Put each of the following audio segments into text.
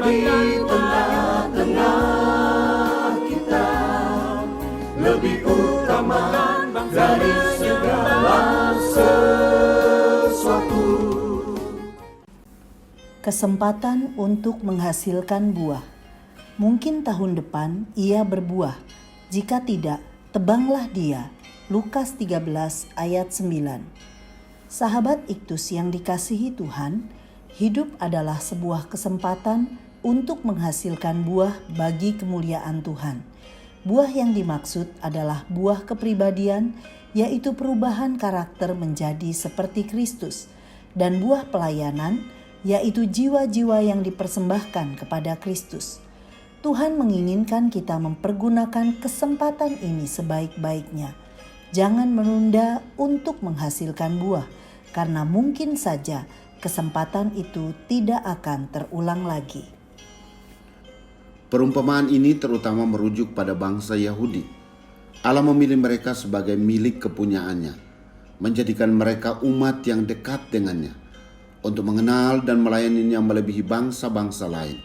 di tengah-tengah kita, lebih utama dari segala sesuatu. Kesempatan untuk menghasilkan buah. Mungkin tahun depan ia berbuah, jika tidak, tebanglah dia. Lukas 13 ayat 9. Sahabat Iktus yang dikasihi Tuhan, hidup adalah sebuah kesempatan untuk menghasilkan buah bagi kemuliaan Tuhan. Buah yang dimaksud adalah buah kepribadian, yaitu perubahan karakter menjadi seperti Kristus, dan buah pelayanan, yaitu jiwa-jiwa yang dipersembahkan kepada Kristus. Tuhan menginginkan kita mempergunakan kesempatan ini sebaik-baiknya. Jangan menunda untuk menghasilkan buah, karena mungkin saja kesempatan itu tidak akan terulang lagi. Perumpamaan ini terutama merujuk pada bangsa Yahudi. Allah memilih mereka sebagai milik kepunyaannya, menjadikan mereka umat yang dekat dengannya, untuk mengenal dan melayaninya melebihi bangsa-bangsa lain,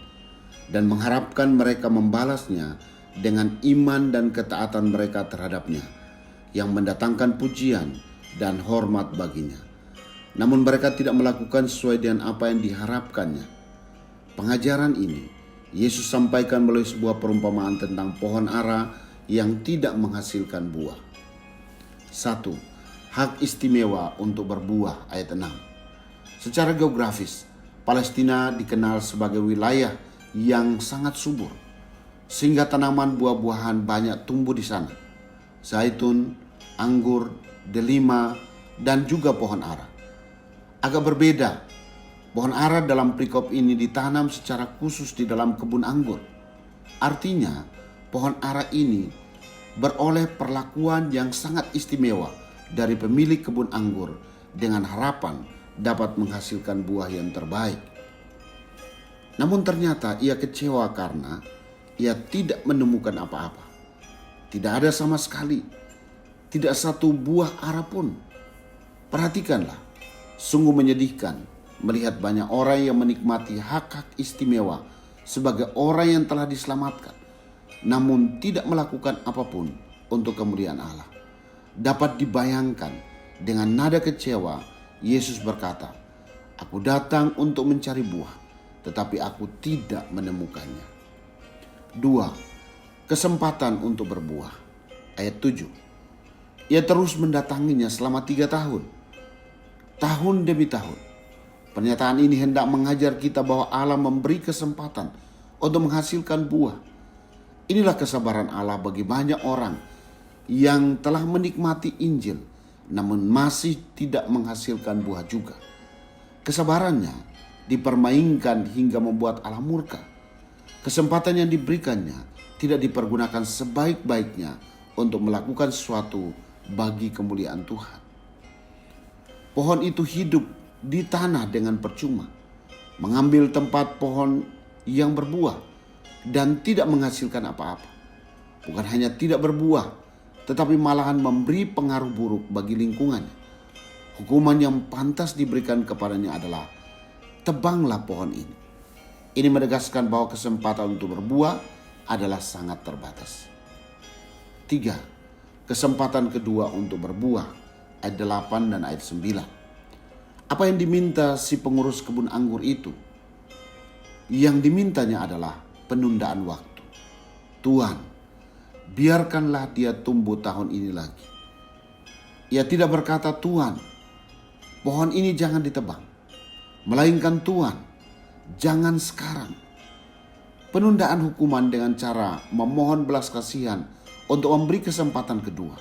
dan mengharapkan mereka membalasnya dengan iman dan ketaatan mereka terhadapnya, yang mendatangkan pujian dan hormat baginya. Namun mereka tidak melakukan sesuai dengan apa yang diharapkannya. Pengajaran ini Yesus sampaikan melalui sebuah perumpamaan tentang pohon ara yang tidak menghasilkan buah. 1. Hak istimewa untuk berbuah, ayat 6. Secara geografis, Palestina dikenal sebagai wilayah yang sangat subur, sehingga tanaman buah-buahan banyak tumbuh di sana. Zaitun, anggur, delima, dan juga pohon ara. Agak berbeda, pohon ara dalam perikop ini ditanam secara khusus di dalam kebun anggur. Artinya, pohon ara ini beroleh perlakuan yang sangat istimewa dari pemilik kebun anggur dengan harapan dapat menghasilkan buah yang terbaik. Namun ternyata ia kecewa karena ia tidak menemukan apa-apa. Tidak ada sama sekali, tidak satu buah ara pun. Perhatikanlah, sungguh menyedihkan melihat banyak orang yang menikmati hak-hak istimewa sebagai orang yang telah diselamatkan, namun tidak melakukan apapun untuk kemuliaan Allah. Dapat dibayangkan dengan nada kecewa, Yesus berkata, "Aku datang untuk mencari buah, tetapi aku tidak menemukannya." 2. Kesempatan untuk berbuah. Ayat 7. Ia terus mendatanginya selama 3 tahun. Tahun demi tahun. Pernyataan ini hendak mengajar kita bahwa Allah memberi kesempatan untuk menghasilkan buah. Inilah kesabaran Allah bagi banyak orang yang telah menikmati Injil, namun masih tidak menghasilkan buah juga. Kesabarannya dipermainkan hingga membuat Allah murka. Kesempatan yang diberikannya tidak dipergunakan sebaik-baiknya untuk melakukan sesuatu bagi kemuliaan Tuhan. Pohon itu hidup di tanah dengan percuma, mengambil tempat pohon yang berbuah dan tidak menghasilkan apa-apa. Bukan hanya tidak berbuah, tetapi malahan memberi pengaruh buruk bagi lingkungannya. Hukuman yang pantas diberikan kepadanya adalah tebanglah pohon ini. Ini menegaskan bahwa kesempatan untuk berbuah adalah sangat terbatas. 3. Kesempatan kedua untuk berbuah, ayat 8 dan ayat 9. Apa yang diminta si pengurus kebun anggur itu? Yang dimintanya adalah penundaan waktu. Tuhan, biarkanlah dia tumbuh tahun ini lagi. Ia tidak berkata, "Tuhan, pohon ini jangan ditebang." Melainkan, "Tuhan, jangan sekarang." Penundaan hukuman dengan cara memohon belas kasihan untuk memberi kesempatan kedua.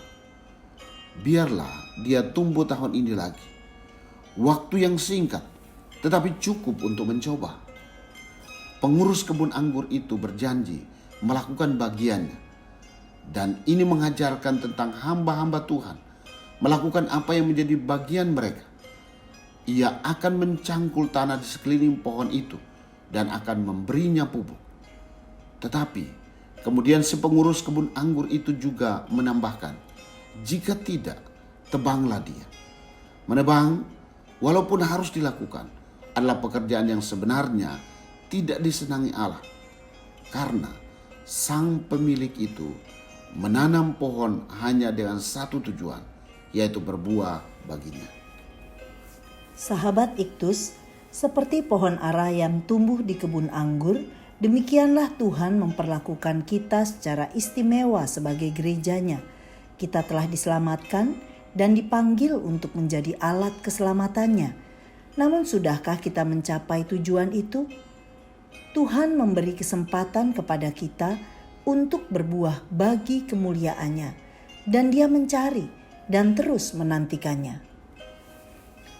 Biarlah dia tumbuh tahun ini lagi. Waktu yang singkat, tetapi cukup untuk mencoba. Pengurus kebun anggur itu berjanji melakukan bagiannya. Dan ini mengajarkan tentang hamba-hamba Tuhan melakukan apa yang menjadi bagian mereka. Ia akan mencangkul tanah di sekeliling pohon itu dan akan memberinya pupuk. Tetapi kemudian si pengurus kebun anggur itu juga menambahkan, "Jika tidak, tebanglah dia." Menebang, walaupun harus dilakukan, adalah pekerjaan yang sebenarnya tidak disenangi Allah, karena sang pemilik itu menanam pohon hanya dengan satu tujuan, yaitu berbuah baginya. Sahabat Iktus, seperti pohon ara yang tumbuh di kebun anggur, demikianlah Tuhan memperlakukan kita secara istimewa sebagai gerejanya. Kita telah diselamatkan dan dipanggil untuk menjadi alat keselamatannya. Namun sudahkah kita mencapai tujuan itu? Tuhan memberi kesempatan kepada kita untuk berbuah bagi kemuliaannya, dan Dia mencari dan terus menantikannya.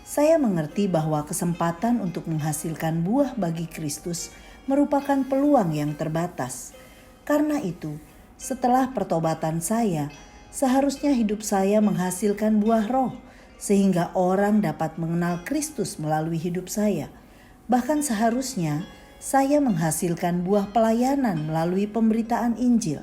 Saya mengerti bahwa kesempatan untuk menghasilkan buah bagi Kristus merupakan peluang yang terbatas. Karena itu, setelah pertobatan saya, seharusnya hidup saya menghasilkan buah roh, sehingga orang dapat mengenal Kristus melalui hidup saya. Bahkan seharusnya saya menghasilkan buah pelayanan melalui pemberitaan Injil.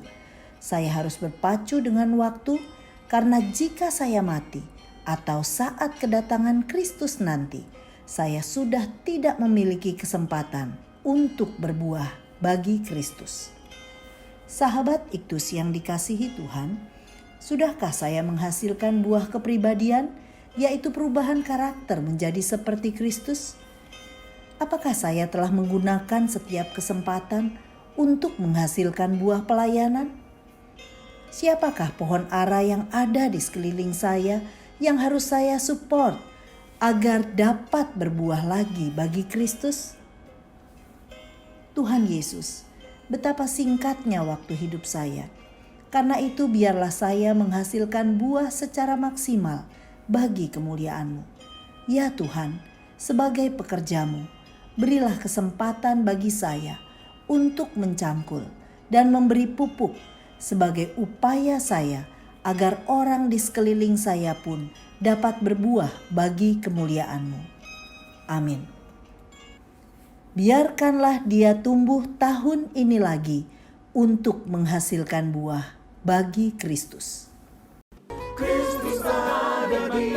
Saya harus berpacu dengan waktu, karena jika saya mati atau saat kedatangan Kristus nanti, saya sudah tidak memiliki kesempatan untuk berbuah bagi Kristus. Sahabat Iktus yang dikasihi Tuhan, sudahkah saya menghasilkan buah kepribadian, yaitu perubahan karakter menjadi seperti Kristus? Apakah saya telah menggunakan setiap kesempatan untuk menghasilkan buah pelayanan? Siapakah pohon ara yang ada di sekeliling saya yang harus saya support agar dapat berbuah lagi bagi Kristus? Tuhan Yesus, betapa singkatnya waktu hidup saya. Karena itu biarlah saya menghasilkan buah secara maksimal bagi kemuliaan-Mu. Ya Tuhan, sebagai pekerja-Mu, berilah kesempatan bagi saya untuk mencangkul dan memberi pupuk sebagai upaya saya agar orang di sekeliling saya pun dapat berbuah bagi kemuliaan-Mu. Amin. Biarkanlah dia tumbuh tahun ini lagi untuk menghasilkan buah bagi Kristus. Kristus ada di